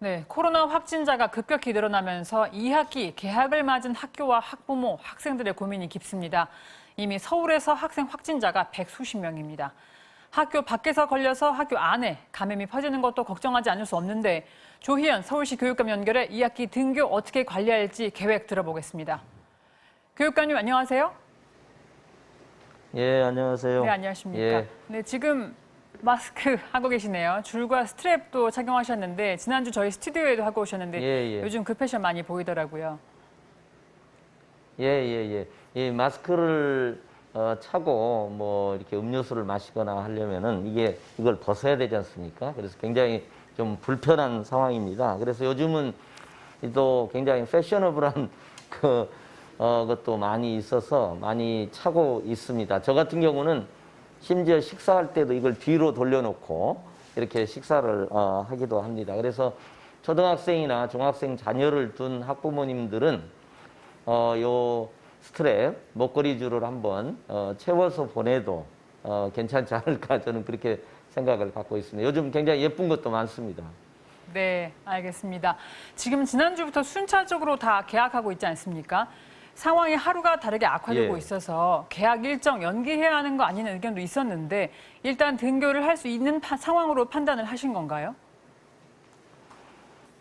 네, 코로나 확진자가 급격히 늘어나면서 2학기 개학을 맞은 학교와 학부모, 학생들의 고민이 깊습니다. 이미 서울에서 학생 확진자가 100수십 명입니다. 학교 밖에서 걸려서 학교 안에 감염이 퍼지는 것도 걱정하지 않을 수 없는데 조희연 서울시 교육감 연결해 2학기 등교 어떻게 관리할지 계획 들어보겠습니다. 교육감님 안녕하세요. 예, 안녕하세요. 네, 안녕하십니까. 예. 네, 지금 마스크 하고 계시네요. 줄과 스트랩도 착용하셨는데 지난주 저희 스튜디오에도 하고 오셨는데 예. 요즘 그 패션 많이 보이더라고요. 예. 이 마스크를 차고 뭐 이렇게 음료수를 마시거나 하려면은 이걸 벗어야 되지 않습니까? 그래서 굉장히 좀 불편한 상황입니다. 그래서 요즘은 또 굉장히 패셔너블한 것도 많이 있어서 많이 차고 있습니다. 저 같은 경우는 심지어 식사할 때도 이걸 뒤로 돌려놓고 이렇게 식사를 하기도 합니다. 그래서 초등학생이나 중학생 자녀를 둔 학부모님들은 요 스트랩, 목걸이 줄을 한번 채워서 보내도 괜찮지 않을까 저는 그렇게 생각을 갖고 있습니다. 요즘 굉장히 예쁜 것도 많습니다. 네, 알겠습니다. 지금 지난주부터 순차적으로 다 개학하고 있지 않습니까? 상황이 하루가 다르게 악화되고 예. 있어서 개학 일정 연기해야 하는 거 아니냐는 의견도 있었는데 일단 등교를 할 수 있는 상황으로 판단을 하신 건가요?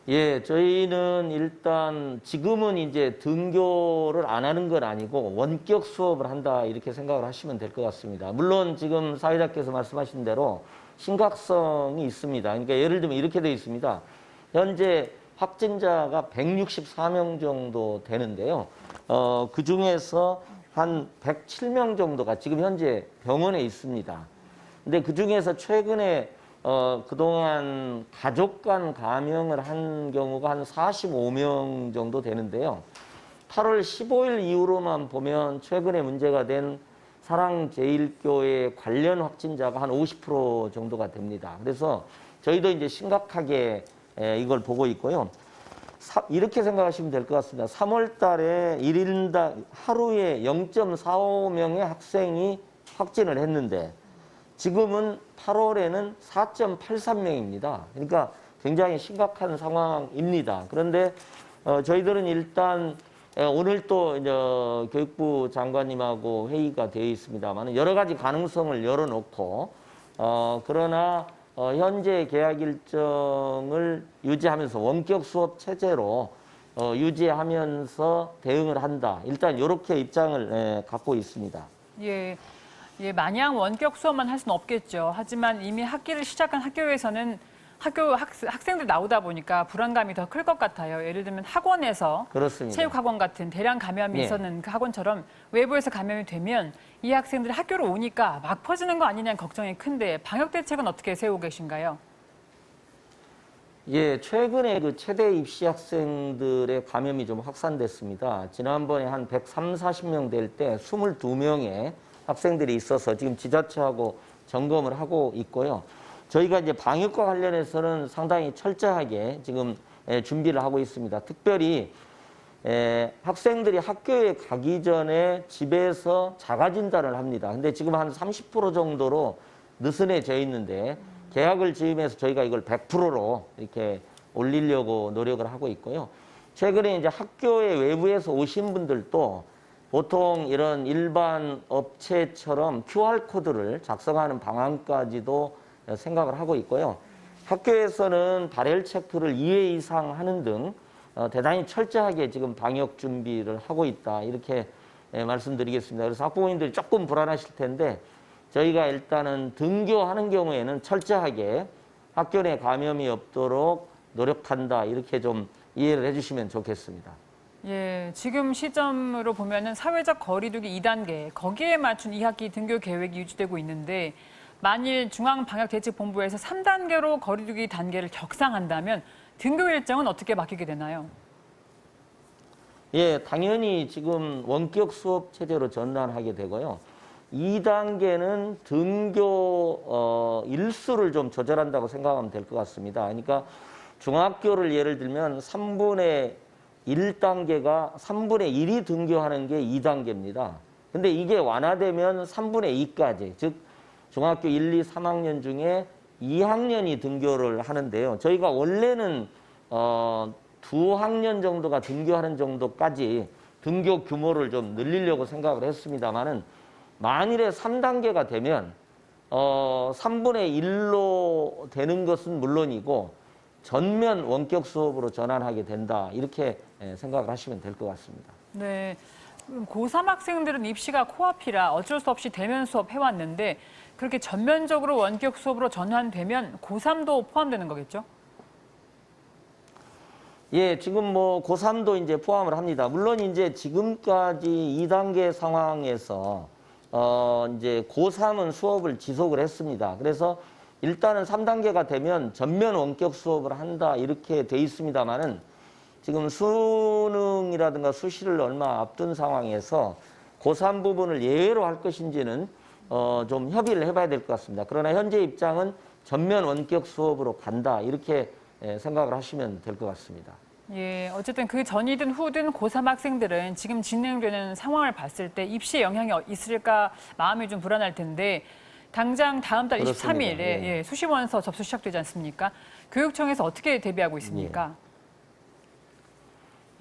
예, 저희는 일단 지금은 이제 등교를 안 하는 건 아니고 원격 수업을 한다 이렇게 생각을 하시면 될 것 같습니다. 물론 지금 사회자께서 말씀하신 대로 심각성이 있습니다. 그러니까 예를 들면 이렇게 되어 있습니다. 현재 확진자가 164명 정도 되는데요. 그 중에서 한 107명 정도가 지금 현재 병원에 있습니다. 근데 그 중에서 최근에 그동안 가족 간 감염을 한 경우가 한 45명 정도 되는데요. 8월 15일 이후로만 보면 최근에 문제가 된 사랑제일교회 관련 확진자가 한 50% 정도가 됩니다. 그래서 저희도 이제 심각하게 이걸 보고 있고요. 이렇게 생각하시면 될 것 같습니다. 3월 달에 1인당 하루에 0.45명의 학생이 확진을 했는데 지금은 8월에는 4.83명입니다. 그러니까 굉장히 심각한 상황입니다. 그런데 저희들은 일단 오늘 또 이제 교육부 장관님하고 회의가 되어 있습니다만 여러 가지 가능성을 열어놓고 그러나 현재 개학 일정을 유지하면서 원격 수업 체제로 유지하면서 대응을 한다. 일단 이렇게 입장을 갖고 있습니다. 예. 예, 마냥 원격 수업만 할 수는 없겠죠. 하지만 이미 학기를 시작한 학교에서는 학생들 나오다 보니까 불안감이 더 클 것 같아요. 예를 들면 학원에서 그렇습니다. 체육학원 같은 대량 감염이 예. 있었는 그 학원처럼 외부에서 감염이 되면 이 학생들이 학교로 오니까 막 퍼지는 거 아니냐는 걱정이 큰데 방역 대책은 어떻게 세우고 계신가요? 예, 최근에 그 최대 입시 학생들의 감염이 좀 확산됐습니다. 지난번에 한 130, 40명 될 때 22명의 학생들이 있어서 지금 지자체하고 점검을 하고 있고요. 저희가 이제 방역과 관련해서는 상당히 철저하게 지금 준비를 하고 있습니다. 특별히 학생들이 학교에 가기 전에 집에서 자가 진단을 합니다. 근데 지금 한 30% 정도로 느슨해져 있는데 계약을 지으면서 저희가 이걸 100%로 이렇게 올리려고 노력을 하고 있고요. 최근에 이제 학교의 외부에서 오신 분들도 보통 이런 일반 업체처럼 QR코드를 작성하는 방안까지도 생각을 하고 있고요. 학교에서는 발열 체크를 2회 이상 하는 등 대단히 철저하게 지금 방역 준비를 하고 있다. 이렇게 말씀드리겠습니다. 그래서 학부모님들이 조금 불안하실 텐데 저희가 일단은 등교하는 경우에는 철저하게 학교 내 감염이 없도록 노력한다. 이렇게 좀 이해를 해주시면 좋겠습니다. 예, 지금 시점으로 보면은 사회적 거리두기 2단계, 거기에 맞춘 2학기 등교 계획이 유지되고 있는데 만일 중앙방역대책본부에서 3단계로 거리두기 단계를 격상한다면 등교 일정은 어떻게 바뀌게 되나요? 예, 당연히 지금 원격 수업 체제로 전환하게 되고요. 2단계는 등교 일수를 좀 조절한다고 생각하면 될 것 같습니다. 그러니까 중학교를 예를 들면 3분의 1단계가 3분의 1이 등교하는 게 2단계입니다. 근데 이게 완화되면 3분의 2까지, 즉 중학교 1, 2, 3학년 중에 2학년이 등교를 하는데요. 저희가 원래는 두 학년 정도가 등교하는 정도까지 등교 규모를 좀 늘리려고 생각을 했습니다만은 만일에 3단계가 되면 3분의 1로 되는 것은 물론이고 전면 원격 수업으로 전환하게 된다. 이렇게 생각을 하시면 될 것 같습니다. 네. 고3 학생들은 입시가 코앞이라 어쩔 수 없이 대면 수업 해왔는데 그렇게 전면적으로 원격 수업으로 전환되면 고3도 포함되는 거겠죠? 예, 지금 뭐 고3도 이제 포함을 합니다. 물론 이제 지금까지 2단계 상황에서 이제 고3은 수업을 지속을 했습니다. 그래서 일단은 3단계가 되면 전면 원격 수업을 한다 이렇게 돼 있습니다만은 지금 수능이라든가 수시를 얼마 앞둔 상황에서 고3 부분을 예외로 할 것인지는 좀 협의를 해봐야 될 것 같습니다. 그러나 현재 입장은 전면 원격 수업으로 간다 이렇게 생각을 하시면 될 것 같습니다. 예, 어쨌든 그 전이든 후든 고3 학생들은 지금 진행되는 상황을 봤을 때 입시에 영향이 있을까 마음이 좀 불안할 텐데 당장 다음 달 그렇습니다. 23일에 예. 수시원서 접수 시작되지 않습니까? 교육청에서 어떻게 대비하고 있습니까?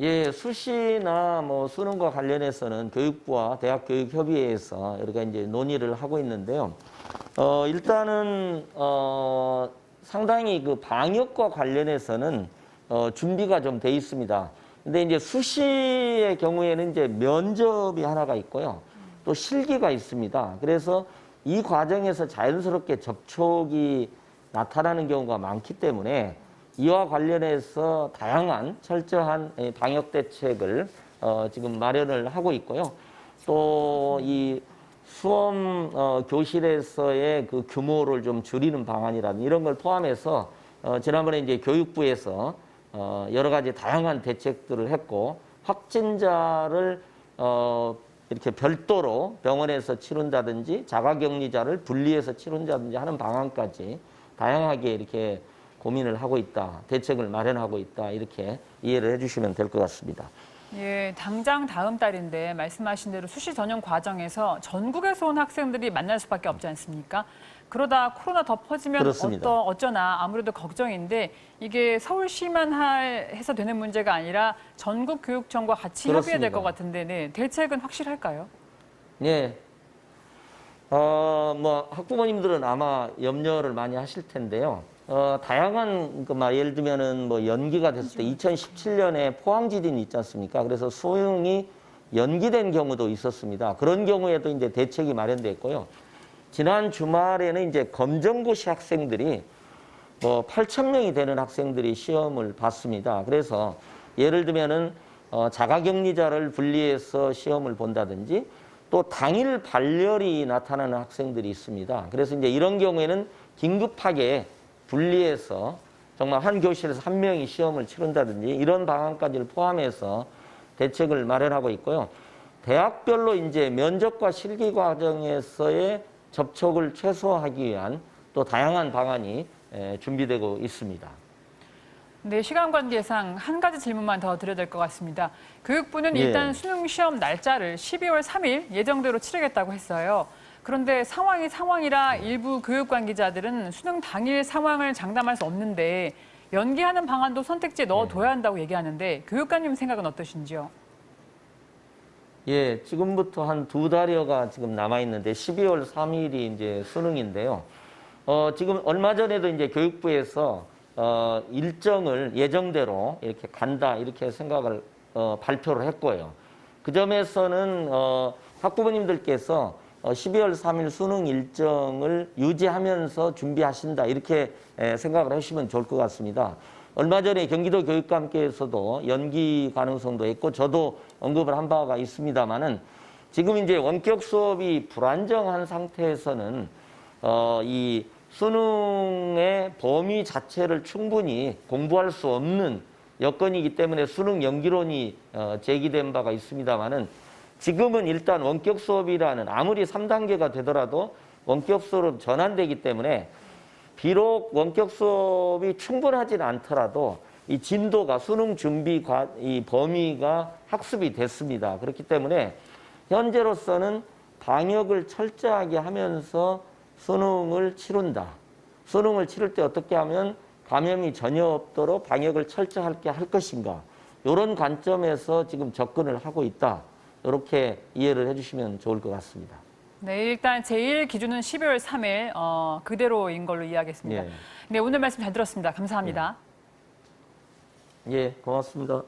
예, 수시나 뭐 수능과 관련해서는 교육부와 대학교육협의회에서 여러 가지 이제 논의를 하고 있는데요. 일단은 상당히 그 방역과 관련해서는 준비가 좀 돼 있습니다. 근데 이제 수시의 경우에는 이제 면접이 하나가 있고요. 또 실기가 있습니다. 그래서 이 과정에서 자연스럽게 접촉이 나타나는 경우가 많기 때문에 이와 관련해서 다양한 철저한 방역 대책을 지금 마련을 하고 있고요. 또 이 수업 교실에서의 그 규모를 좀 줄이는 방안이라든지 이런 걸 포함해서 지난번에 이제 교육부에서 여러 가지 다양한 대책들을 했고 확진자를 이렇게 별도로 병원에서 치른다든지 자가격리자를 분리해서 치른다든지 하는 방안까지 다양하게 이렇게 고민을 하고 있다, 대책을 마련하고 있다 이렇게 이해를 해주시면 될 것 같습니다. 예, 당장 다음 달인데 말씀하신 대로 수시 전형 과정에서 전국에서 온 학생들이 만날 수밖에 없지 않습니까? 그러다 코로나 더 퍼지면 그렇습니다. 어쩌나 아무래도 걱정인데 이게 서울시만 해서 되는 문제가 아니라 전국 교육청과 같이 협의해야 될 것 그렇습니다. 같은데 네, 대책은 확실할까요? 네. 뭐 학부모님들은 아마 염려를 많이 하실 텐데요. 다양한 예를 들면은 뭐 연기가 됐을 때 2017년에 포항지진이 있지 않습니까? 그래서 수능이 연기된 경우도 있었습니다. 그런 경우에도 이제 대책이 마련됐고요. 지난 주말에는 이제 검정고시 학생들이 뭐 8,000명이 되는 학생들이 시험을 봤습니다. 그래서 예를 들면은 자가격리자를 분리해서 시험을 본다든지 또 당일 발열이 나타나는 학생들이 있습니다. 그래서 이제 이런 경우에는 긴급하게 분리해서 정말 한 교실에서 한 명이 시험을 치른다든지 이런 방안까지를 포함해서 대책을 마련하고 있고요. 대학별로 이제 면접과 실기 과정에서의 접촉을 최소화하기 위한 또 다양한 방안이 준비되고 있습니다. 네, 시간 관계상 한 가지 질문만 더 드려야 될 것 같습니다. 교육부는 예. 일단 수능 시험 날짜를 12월 3일 예정대로 치르겠다고 했어요. 그런데 상황이라 일부 교육 관계자들은 수능 당일 상황을 장담할 수 없는데 연기하는 방안도 선택지에 넣어둬야 한다고 얘기하는데 교육관님 생각은 어떠신지요? 예, 지금부터 한 2달여가 지금 남아있는데 12월 3일이 이제 수능인데요. 지금 얼마 전에도 이제 교육부에서 일정을 예정대로 이렇게 간다 이렇게 생각을 발표를 했고요. 그 점에서는 학부모님들께서 12월 3일 수능 일정을 유지하면서 준비하신다 이렇게 생각을 하시면 좋을 것 같습니다. 얼마 전에 경기도 교육감께서도 연기 가능성도 있고 저도 언급을 한 바가 있습니다만은 지금 이제 원격 수업이 불안정한 상태에서는 이 수능의 범위 자체를 충분히 공부할 수 없는 여건이기 때문에 수능 연기론이 제기된 바가 있습니다만은 지금은 일단 원격 수업이라는 아무리 3단계가 되더라도 원격 수업으로 전환되기 때문에 비록 원격 수업이 충분하지는 않더라도 이 진도가 수능 준비 이 범위가 학습이 됐습니다. 그렇기 때문에 현재로서는 방역을 철저하게 하면서 수능을 치른다. 수능을 치를 때 어떻게 하면 감염이 전혀 없도록 방역을 철저하게 할 것인가. 이런 관점에서 지금 접근을 하고 있다. 이렇게 이해를 해주시면 좋을 것 같습니다. 네, 일단 제1 기준은 12월 3일 그대로인 걸로 이해하겠습니다. 예. 네, 오늘 말씀 잘 들었습니다. 감사합니다. 예, 고맙습니다.